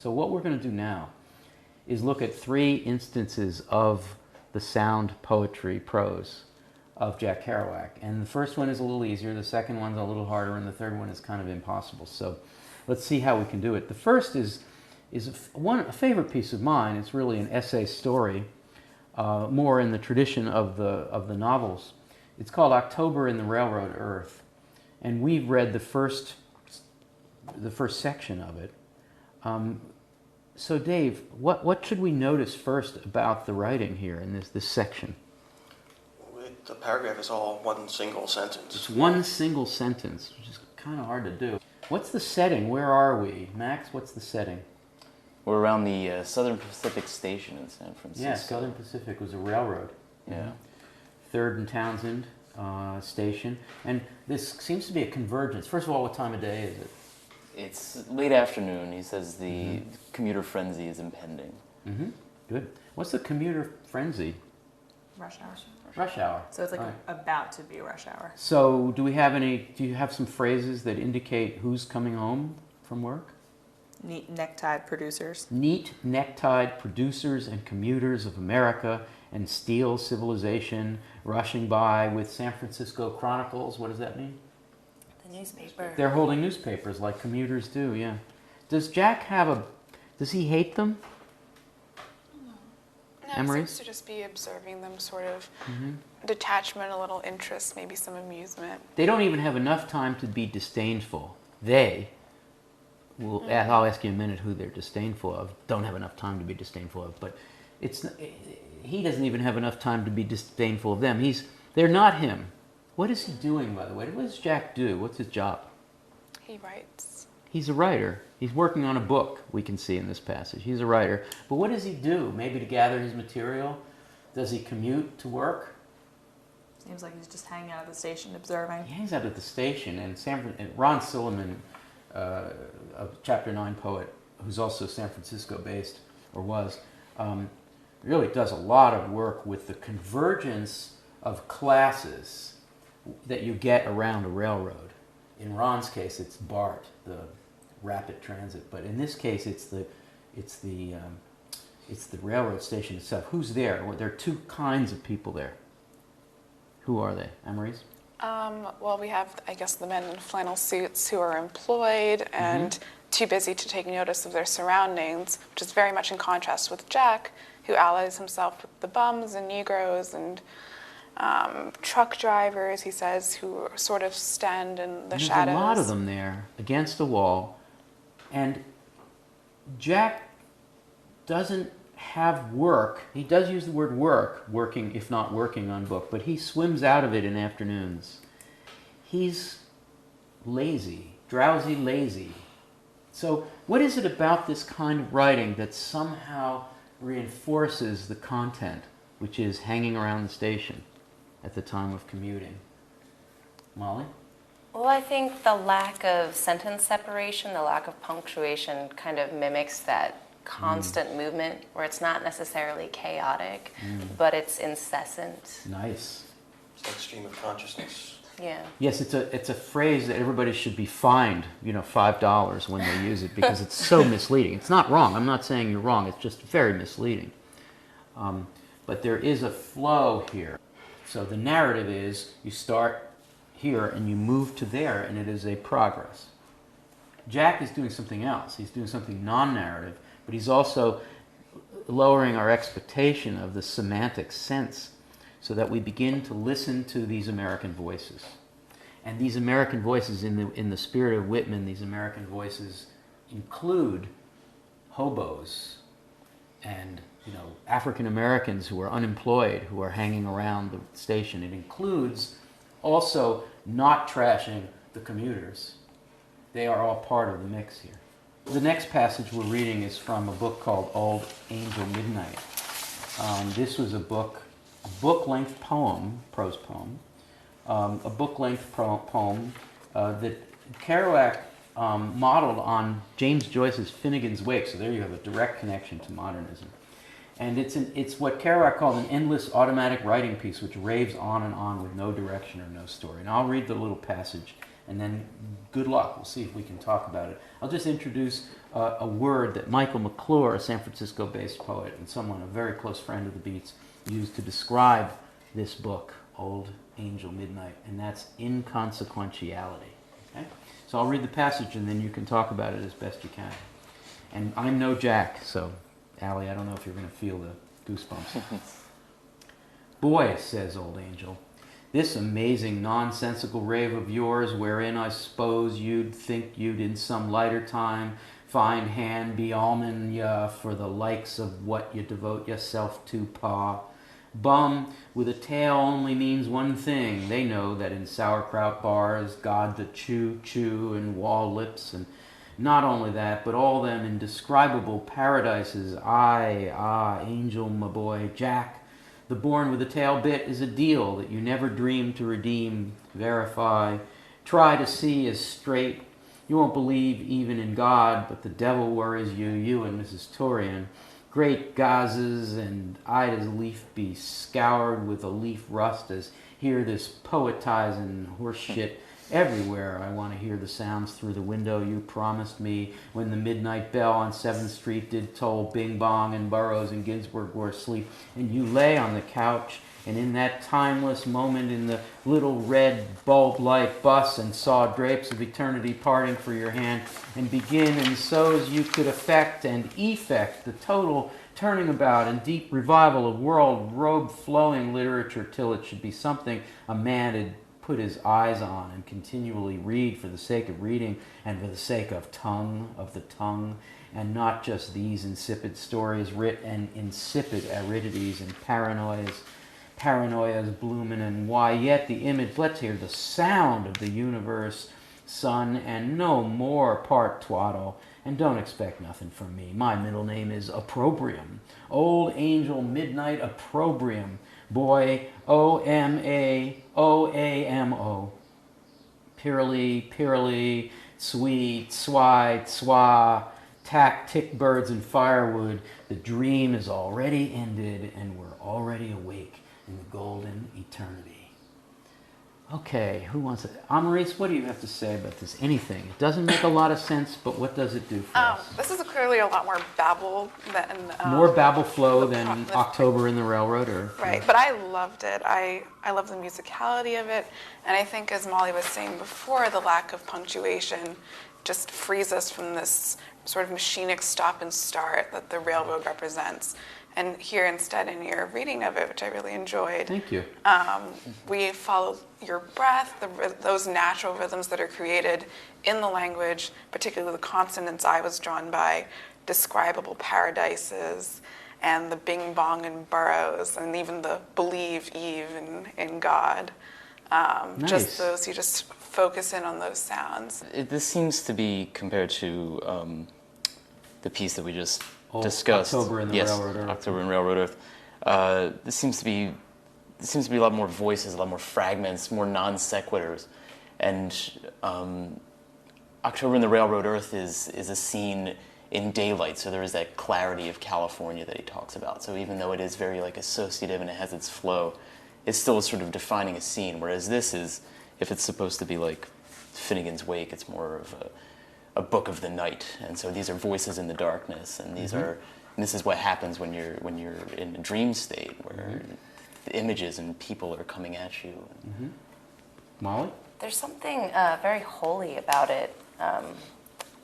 So what we're going to do now is look at three instances of the sound poetry prose of Jack Kerouac. And the first one is a little easier, the second one's a little harder, and the third one is kind of impossible. So let's see how we can do it. The first is a favorite piece of mine. It's really an essay story, more in the tradition of the novels. It's called October in the Railroad Earth. And we've read the first section of it. So Dave, what should we notice first about the writing here in this section? The paragraph is all one single sentence. It's one single sentence, which is kind of hard to do. What's the setting? Where are we? Max, what's the setting? We're around the Southern Pacific Station in San Francisco. Yeah, Southern Pacific was a railroad. Yeah. 3rd and Townsend station. And this seems to be a convergence. First of all, what time of day is it? It's late afternoon. He says the commuter frenzy is impending. Mm-hmm. Good. What's the commuter frenzy? Rush hour. Rush hour. So it's like about to be rush hour. So do you have some phrases that indicate who's coming home from work? Neat necktied producers. Neat necktied producers and commuters of America and steel civilization rushing by with San Francisco Chronicles. What does that mean? The newspaper. They're holding newspapers like commuters do, yeah. Does Jack does he hate them? No, Emery? he seems to just be observing them, sort of detachment, a little interest, maybe some amusement. They don't even have enough time to be disdainful. I'll ask you in a minute who they're disdainful of, don't have enough time to be disdainful of, but he doesn't even have enough time to be disdainful of them. They're not him. What is he doing, by the way? What does Jack do? What's his job? He writes. He's a writer. He's working on a book, we can see in this passage. He's a writer. But what does he do? Maybe to gather his material? Does he commute to work? Seems like he's just hanging out at the station observing. He hangs out at the station, and Ron Silliman, a Chapter 9 poet, who's also San Francisco based, or was, really does a lot of work with the convergence of classes that you get around a railroad. In Ron's case, it's BART, the rapid transit, but in this case, it's the railroad station itself. Who's there? Well, there are two kinds of people there. Who are they? Emery's? Well, we have, I guess, the men in flannel suits who are employed and too busy to take notice of their surroundings, which is very much in contrast with Jack, who allies himself with the bums and Negroes and truck drivers, he says, who sort of stand in the shadows. There's a lot of them there against the wall, and Jack doesn't have work. He does use the word work, working, if not working on book, but he swims out of it in afternoons. He's lazy, drowsy, lazy. So what is it about this kind of writing that somehow reinforces the content, which is hanging around the station at the time of commuting? Molly? Well, I think the lack of sentence separation, the lack of punctuation kind of mimics that constant movement where it's not necessarily chaotic, but it's incessant. Nice. It's like stream of consciousness. Yeah. Yes, it's a phrase that everybody should be fined, $5 when they use it, because it's so misleading. It's not wrong. I'm not saying you're wrong. It's just very misleading. But there is a flow here. So the narrative is you start here and you move to there, and it is a progress. Jack is doing something else. He's doing something non-narrative, but he's also lowering our expectation of the semantic sense so that we begin to listen to these American voices. And these American voices, in the spirit of Whitman, these American voices include hobos and African Americans who are unemployed, who are hanging around the station. It includes also not trashing the commuters. They are all part of the mix here. The next passage we're reading is from a book called Old Angel Midnight. This was a book-length poem, prose poem, a book-length poem that Kerouac modeled on James Joyce's Finnegan's Wake. So there you have a direct connection to modernism. And it's what Kerouac called an endless automatic writing piece, which raves on and on with no direction or no story. And I'll read the little passage, and then good luck. We'll see if we can talk about it. I'll just introduce a word that Michael McClure, a San Francisco-based poet and someone, a very close friend of the Beats, used to describe this book, Old Angel Midnight, and that's inconsequentiality. Okay? So I'll read the passage and then you can talk about it as best you can. And I'm no Jack, so Allie, I don't know if you're going to feel the goosebumps. Boy, says Old Angel, this amazing nonsensical rave of yours, wherein I suppose you'd think you'd in some lighter time find hand be almond ya for the likes of what you devote yourself to, pa. Bum with a tail only means one thing. They know that in sauerkraut bars, God to chew and wall lips, and not only that, but all them indescribable paradises. Angel, my boy, Jack, the born with a tail bit is a deal that you never dream to redeem, verify, try to see as straight. You won't believe even in God, but the devil worries you, you and Mrs. Torian. Great gauzes and Ida's leaf be scoured with a leaf rust as hear this poetizing horse shit everywhere. I want to hear the sounds through the window you promised me when the midnight bell on 7th Street did toll Bing Bong and Burroughs and Ginsberg were asleep. And you lay on the couch and in that timeless moment in the little red bulb-like bus and saw drapes of eternity parting for your hand and begin and so as you could affect and effect the total turning about and deep revival of world robe flowing literature till it should be something a man had put his eyes on and continually read for the sake of reading and for the sake of the tongue, and not just these insipid stories writ and insipid aridities and paranoias blooming, and why yet the image, let's hear the sound of the universe, son, and no more part twaddle, and don't expect nothing from me. My middle name is Opprobrium, Old Angel Midnight Opprobrium, boy, O-M-A-O-A-M-O, Pyrrly, sweet, swy, tswa, tack, tick birds and firewood, the dream is already ended, and we're already awake in the golden eternity. Okay, who wants it? Amaris, what do you have to say about this? Anything. It doesn't make a lot of sense, but what does it do for us? This is clearly a lot more babble than... More babble flow than October in the Railroad? Right, but I loved it. I love the musicality of it, and I think, as Molly was saying before, the lack of punctuation just frees us from this sort of machinic stop and start that the railroad represents. And here instead, in your reading of it, which I really enjoyed, thank you. We follow your breath, those natural rhythms that are created in the language, particularly the consonants I was drawn by, describable paradises, and the Bing Bong and Burroughs, and even the believe Eve in God. Nice. Just those, you just focus in on those sounds. This seems to be compared to the piece that we just discussed. October in the Railroad Earth. October in Railroad Earth. This seems to be a lot more voices, a lot more fragments, more non sequiturs, and October in the Railroad Earth is a scene in daylight, so there is that clarity of California that he talks about. So even though it is very like associative and it has its flow, it's still sort of defining a scene. Whereas this is, if it's supposed to be like Finnegan's Wake, it's more of a book of the night. And so these are voices in the darkness, and these are, and this is what happens when you're in a dream state where the images and people are coming at you. Molly? There's something very holy about it.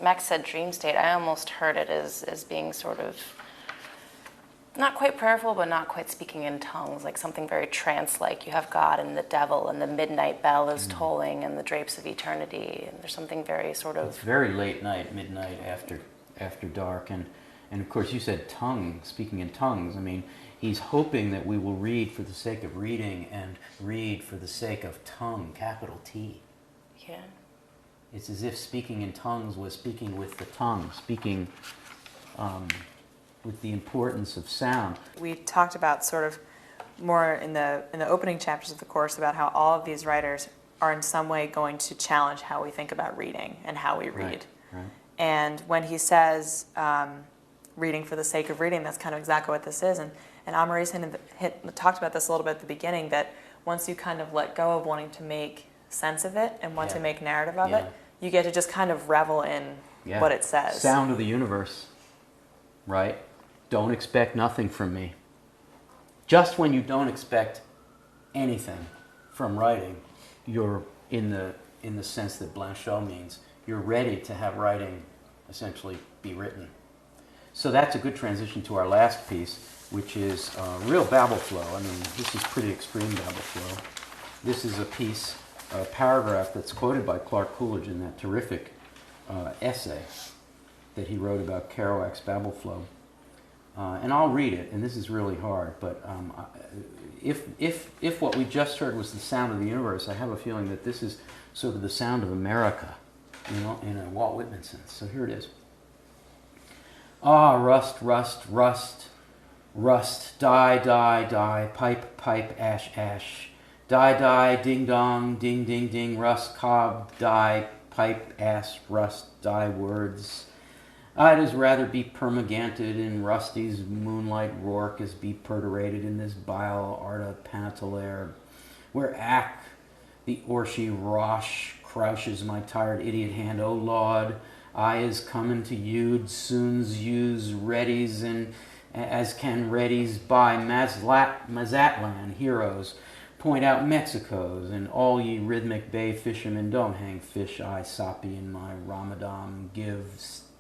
Max said dream state. I almost heard it as being sort of not quite prayerful, but not quite speaking in tongues, like something very trance-like. You have God and the devil, and the midnight bell is tolling, and the drapes of eternity, and there's something very sort of... It's very late night, midnight, after dark, and of course you said tongue, speaking in tongues. I mean, he's hoping that we will read for the sake of reading and read for the sake of tongue, capital T. Yeah. It's as if speaking in tongues was speaking with the tongue, speaking with the importance of sound. We talked about sort of more in the opening chapters of the course about how all of these writers are in some way going to challenge how we think about reading and how we read. Right. And when he says reading for the sake of reading, that's kind of exactly what this is. And Amaris talked about this a little bit at the beginning, that once you kind of let go of wanting to make sense of it and want to make narrative of it, you get to just kind of revel in Yeah. what it says. Sound of the universe, right? Don't expect nothing from me. Just when you don't expect anything from writing, you're in the sense that Blanchot means, you're ready to have writing essentially be written. So that's a good transition to our last piece, which is real babble flow. I mean, this is pretty extreme babble flow. This is a piece, a paragraph that's quoted by Clark Coolidge in that terrific essay that he wrote about Kerouac's babble flow. And I'll read it, and this is really hard, but if what we just heard was the sound of the universe, I have a feeling that this is sort of the sound of America, you know, in a Walt Whitman sense. So here it is. Ah, rust, rust, rust, rust, die, die, die, pipe, pipe, ash, ash, die, die, ding, dong, ding, ding, ding, rust, cob, die, pipe, ass, rust, die, words. I'd as rather be permaganted in Rusty's moonlight rourke as be perturated in this bile arta panatolaire, where ack, the orshy rosh crouches my tired idiot hand, O Lord, I is coming to you'd soon's use readies and as can readies by Mazatlan heroes point out Mexico's, and all ye rhythmic bay fishermen don't hang fish eye soppy in my Ramadan give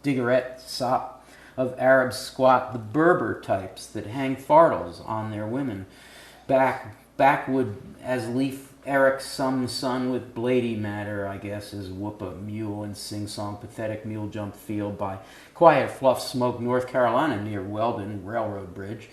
diggerette sop of Arab squat the Berber types that hang fardels on their women backwood as leaf Eric some son with blady matter, I guess, as whoop a mule and sing-song pathetic mule jump field by quiet fluff smoke North Carolina near Weldon Railroad Bridge.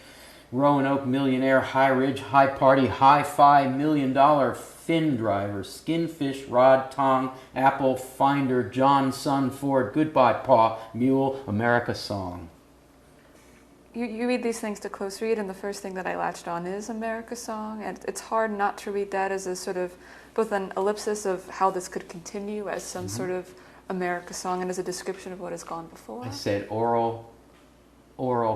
Roanoke millionaire, high ridge, high party, hi-fi, $1 million fin driver, skinfish, rod, tong, apple, finder, John, son, Ford, goodbye, paw, mule, America song. You read these things to close read, and the first thing that I latched on is America Song, and it's hard not to read that as a sort of both an ellipsis of how this could continue as some sort of America Song and as a description of what has gone before. I said oral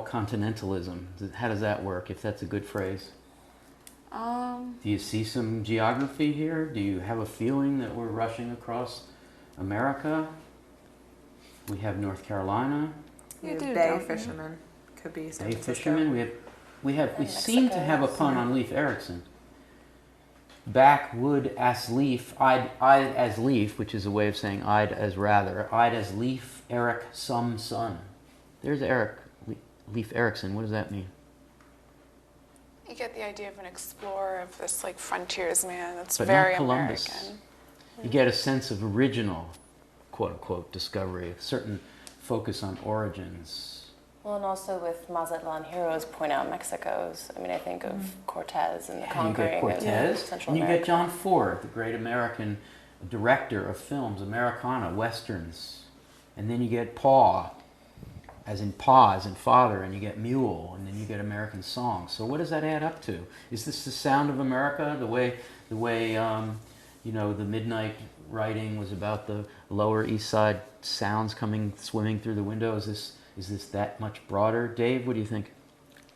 continentalism. How does that work, if that's a good phrase? Do you see some geography here? Do you have a feeling that we're rushing across America? We have North Carolina. You do, Bay don't you? fishermen. Could be San Bay Francisco. fishermen. We seem to Mexico, have a yes. pun on Leif Erikson. Backwood as leaf, I'd as leaf, which is a way of saying I'd as rather. I'd as leaf, Eric some son. There's Eric, Leif Erikson. What does that mean? You get the idea of an explorer, of this like frontiersman that's But very not Columbus. American. You get a sense of original, quote unquote, discovery, a certain focus on origins. Well, and also with Mazatlan heroes point out Mexico's. I mean, I think of Cortez and the And you conquering get of Cortez, Central and you America. get John Ford, the great American director of films, Americana, westerns. And then you get Paw, as in father, and you get Mule, and then you get American Song. So what does that add up to? Is this the sound of America, the way the midnight writing was about the Lower East Side sounds coming, swimming through the window? Is this that much broader? Dave, what do you think?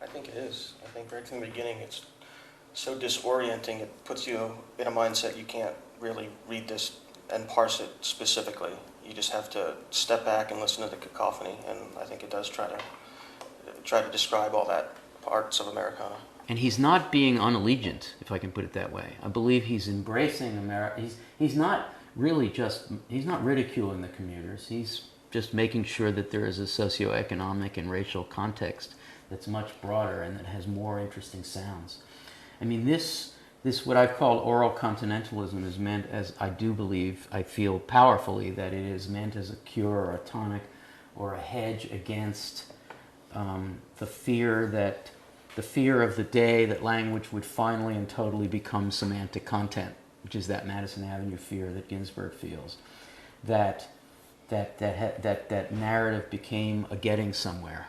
I think it is. I think right from the beginning it's so disorienting, it puts you in a mindset you can't really read this and parse it specifically. You just have to step back and listen to the cacophony, and I think it does try to describe all that parts of Americana. And he's not being unallegiant, if I can put it that way. I believe he's embracing America. He's not ridiculing the commuters. He's just making sure that there is a socioeconomic and racial context that's much broader and that has more interesting sounds. I mean, this what I've called oral continentalism is meant as, I do believe, I feel powerfully that it is meant as a cure or a tonic or a hedge against the fear of the day that language would finally and totally become semantic content, which is that Madison Avenue fear that Ginsberg feels, that narrative became a getting somewhere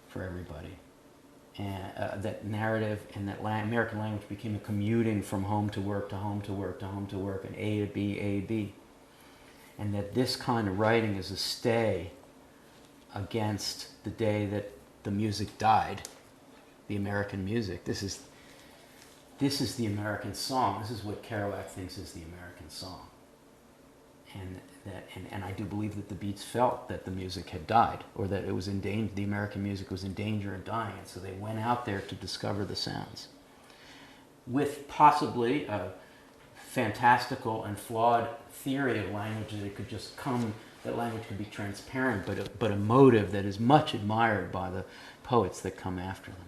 for everybody, and that narrative and that American language became a commuting from home to work to home to work to home to work, and A to B, and that this kind of writing is a stay against the day that the music died, the American music. This is the American song. This is what Kerouac thinks is the American song. and I do believe that the Beats felt that the music had died, or that it was in danger, the American music was in danger of dying, and so they went out there to discover the sounds. With possibly a fantastical and flawed theory of language, that it could just come, that language could be transparent, but a motive that is much admired by the poets that come after them.